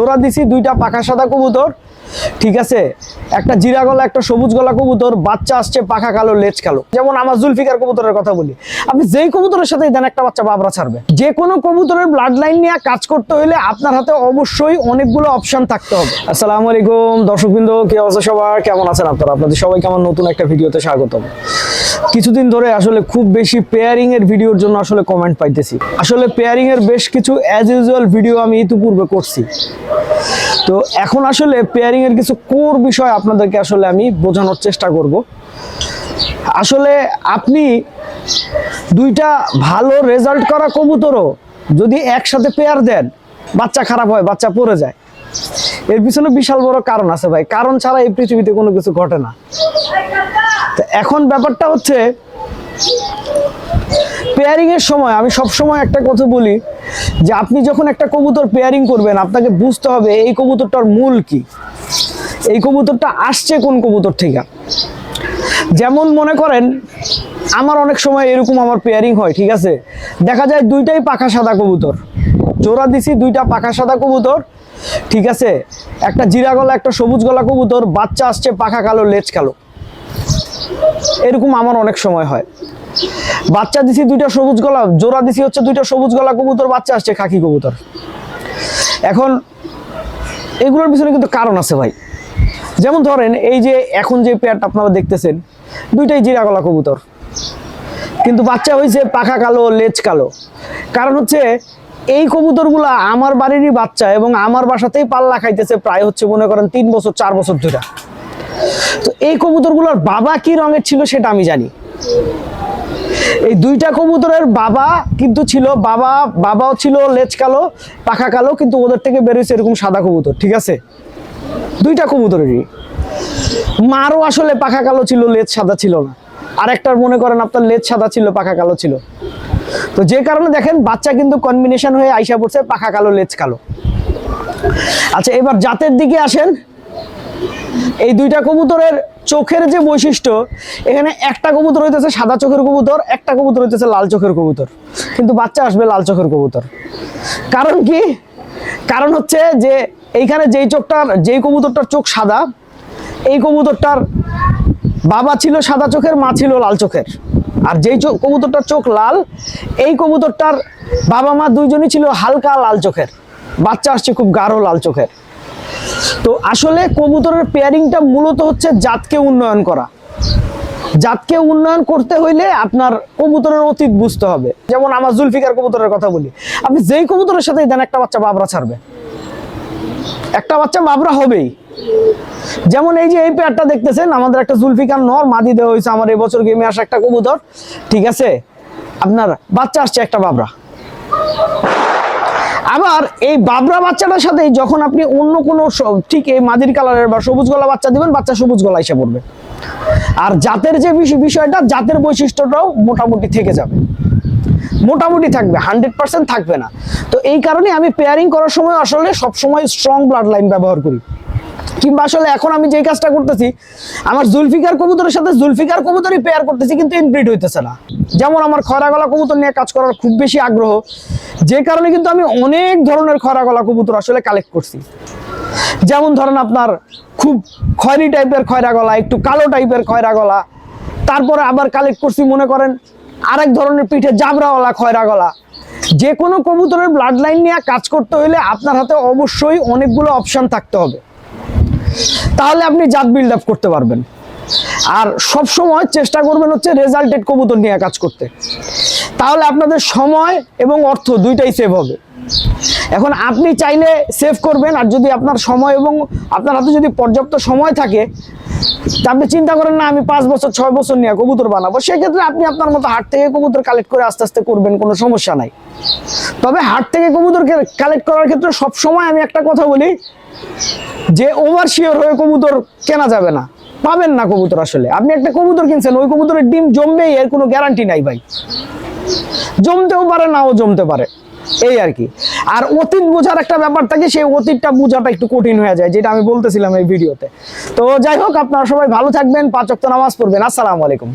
জোড়া দিছি দুইটা পাখা সাদা কবুতর, ঠিক আছে। একটা জিরা গলা একটা সবুজ গলা কবুতর, বাচ্চা আসছে পাখা কালো লেজ কালো। যেমন আমার জুলফিকার কবুতরের কথা বলি, আপনি যেই কবুতরের সাথে দেন একটা বাচ্চা বাবরা ছাড়বে। যে কোনো কবুতরের ব্লাড লাইন নিয়ে কাজ করতে হলে আপনার হাতে অবশ্যই অনেকগুলো অপশন থাকতে হবে। আসসালামু আলাইকুম দর্শকবৃন্দ, কি অবস্থা সবার, কেমন আছেন আপনারা? আপনাদের সবাইকে আমার নতুন একটা ভিডিওতে স্বাগতম। কিছুদিন ধরে আসলে খুব বেশি পেয়ারিং এর ভিডিওর জন্য আসলে কমেন্ট পাইতেছি। আসলে পেয়ারিং এর বেশ কিছু অ্যাজ ইউজুয়াল ভিডিও আমি ইতিপূর্বে করছি, তো এখন আসলে পেয়ারিং এর কিছু কোর বিষয় আপনাদেরকে আসলে আমি বোঝানোর চেষ্টা করব। আসলে আপনি দুইটা ভালো রেজাল্ট করা কবুতরও যদি একসাথে পেয়ার দেন, বাচ্চা খারাপ হয়, বাচ্চা পড়ে যায়, এর পিছনে বিশাল বড় কারণ আছে ভাই। কারণ ছাড়া এই পৃথিবীতে কোনো কিছু ঘটে না। তো এখন ব্যাপারটা হচ্ছে, পেয়ারিং এর সময় আমি সব সময় একটা কথা বলি যে আপনি যখন একটা কবুতর পেয়ারিং করবেন, আপনাকে বুঝতে হবে এই কবুতরটার মূল কি, এই কবুতরটা আসছে কোন কবুতর থেকে। যেমন মনে করেন আমার অনেক সময় এরকম আমার পেয়ারিং হয়, ঠিক আছে, দেখা যায় দুইটাই পাখা সাদা কবুতর, জোড়া দিছি দুইটা পাখা সাদা কবুতর, ঠিক আছে। একটা জিরা গলা একটা সবুজ গলা কবুতর, বাচ্চা আসছে পাখা কালো লেজ কালো। এরকম আমার অনেক সময় হয়। বাচ্চা দিছি দুইটা সবুজ গলা, জোড়া দিছি হচ্ছে দুইটা সবুজ গলা কবুতর, বাচ্চা আসছে খাকি কবুতর। এখন এগুলোর পিছনে কিন্তু কারণ আছে ভাই। যেমন ধরেন এই যে এখন যে পেয়ারটা আপনারা দেখতেছেন, দুইটাই জিরা গলা কবুতর, কিন্তু বাচ্চা হয়েছে পাখা কালো লেজ কালো। কারণ হচ্ছে এই কবুতরগুলা আমার বাড়িরই বাচ্চা এবং আমার বাসাতেই পাল্লা খাইতেছে প্রায় হচ্ছে মনে করেন 3 বছর 4 বছর ধরে। তো এই কবুতরগুলোর বাবা কি রঙের ছিল সেটা আমি জানি। এই দুইটা কবুতরের বাবা কিন্তু ছিল, বাবাও ছিল লেজ কালো পাখা কালো, কিন্তু ওদের থেকে বেরোয়েছে এরকম সাদা কবুতর, ঠিক আছে। দুইটা কবুতরেরই মারও আসলে পাখা কালো ছিল, লেজ সাদা ছিল না। আর একটার মনে করেন আপনার লেজ সাদা ছিল পাখা কালো ছিল। তো যে কারণে দেখেন বাচ্চা কিন্তু কম্বিনেশন হয়ে আইসা পড়ছে পাখা কালো লেজ কালো। আচ্ছা, এবার জাতের দিকে আসেন। এই দুইটা কবুতরের চোখের যে বৈশিষ্ট্য, এখানে একটা কবুতর হইতেছে সাদা চোখের কবুতর, একটা কবুতর হইতেছে লাল চোখের কবুতর, কিন্তু বাচ্চা আসবে লাল চোখের কবুতর। কারণ কি? কারণ হচ্ছে যে এইখানে যেই কবুতরটার চোখ সাদা, এই কবুতরটার বাবা ছিল সাদা চোখের, মা ছিল লাল চোখের। আর যেই কবুতরটার চোখ লাল, এই কবুতরটার বাবা মা দুইজনই ছিল হালকা লাল চোখের, বাচ্চা আসছে খুব গাঢ় লাল চোখের। তো আসলে কবুতরের পেয়ারিংটা মূলত হচ্ছে জাতকে উন্নয়ন করা। জাতকে উন্নয়ন করতে হইলে আপনার কবুতরের অতীত বুঝতে হবে। যেমন আমার জুলফিকার কবুতরের কথা বলি, আপনি যেই কবুতরের সাথে দেন একটা বাচ্চা বাবরা ছাড়বে, একটা বাচ্চা বাবরা হবেই। যেমন এই যে এই পেয়ারটা দেখতেছেন, আমাদের একটা জুলফিকার নর মাদি দেওয়া হয়েছে আমার এবছর গেমে আসা একটা কবুতর, ঠিক আছে। আপনার বাচ্চা আসছে একটা বাবরা। আবার এই বাবরা বাচ্চাটার সাথে যখন আপনি অন্য কোনো ঠিক এই মাদির কালারের বা সবুজ গলা বাচ্চা দিবেন, বাচ্চা সবুজ গলা এসে পড়বে। আর জাতের যে বিষয়টা, জাতের বৈশিষ্ট্যটাও মোটামুটি থেকে যাবে, মোটামুটি থাকবে, 100% থাকবে না। তো এই কারণে আমি পেয়ারিং করার সময় আসলে সবসময় স্ট্রং ব্লাড লাইন ব্যবহার করি। কিংবা আসলে এখন আমি যে কাজটা করতেছি, আমার জুলফিকার কবুতরের সাথে জুলফিকার কবুতরই পেয়ার করতেছি, কিন্তু ইনব্রিড হইতেছে না। যেমন আমার খয়রা গলা কবুতর নিয়ে কাজ করার খুব বেশি আগ্রহ, যে কারণে কিন্তু আমি অনেক ধরনের খয়রা গলা কবুতর আসলে কালেক্ট করছি। যেমন ধরেন আপনার খুব খয়রি টাইপের খয়রা গলা, একটু কালো টাইপের খয়রা গলা, তারপরে আবার কালেক্ট করছি মনে করেন আরেক ধরনের পিঠে জাবরাওয়ালা খয়রা গলা। যে কোনো কবুতরের ব্লাড লাইন নিয়ে কাজ করতে হলে আপনার হাতে অবশ্যই অনেকগুলো অপশন থাকতে হবে, তাহলে আপনি জাত বিল্ড আপ করতে পারবেন। আর সব সময় চেষ্টা করবেন হচ্ছে রেজাল্টেড কবুতর নিয়ে কাজ করতে, তাহলে আপনাদের সময় এবং অর্থ দুইটাই সেভ হবে। এখন আপনি চাইলে সেভ করবেন, আর যদি আপনার সময় এবং আপনার হাতে যদি পর্যাপ্ত সময় থাকে, তা আপনি চিন্তা করেন না আমি 5 বছর 6 বছর নিয়ে কবুতর বানাবো, সেক্ষেত্রে আপনি আপনার মতো হাট থেকে কবুতর কালেক্ট করে আস্তে আস্তে করবেন, কোনো সমস্যা নাই। তবে হাট থেকে কবুতর কালেক্ট করার ক্ষেত্রে সবসময় আমি একটা কথা বলি যে ওভার শিওর হয়ে কবুতর কেনা যাবে না, পাবেন না কবুতর। আসলে আপনি একটা কবুতর কিনছেন, ওই কবুতরের ডিম জমবেই এর কোনো গ্যারান্টি নাই ভাই, জমতেও পারে নাও জমতে পারে, এই আর কি। আর অতীত বোঝার একটা ব্যাপার থাকে, সেই অতীতটা বোঝাটা একটু কঠিন হয়ে যায়, যেটা আমি বলতেছিলাম এই ভিডিওতে। তো যাই হোক, আপনারা সবাই ভালো থাকবেন, 5 ওয়াক্ত নামাজ পড়বেন। আসসালামু আলাইকুম।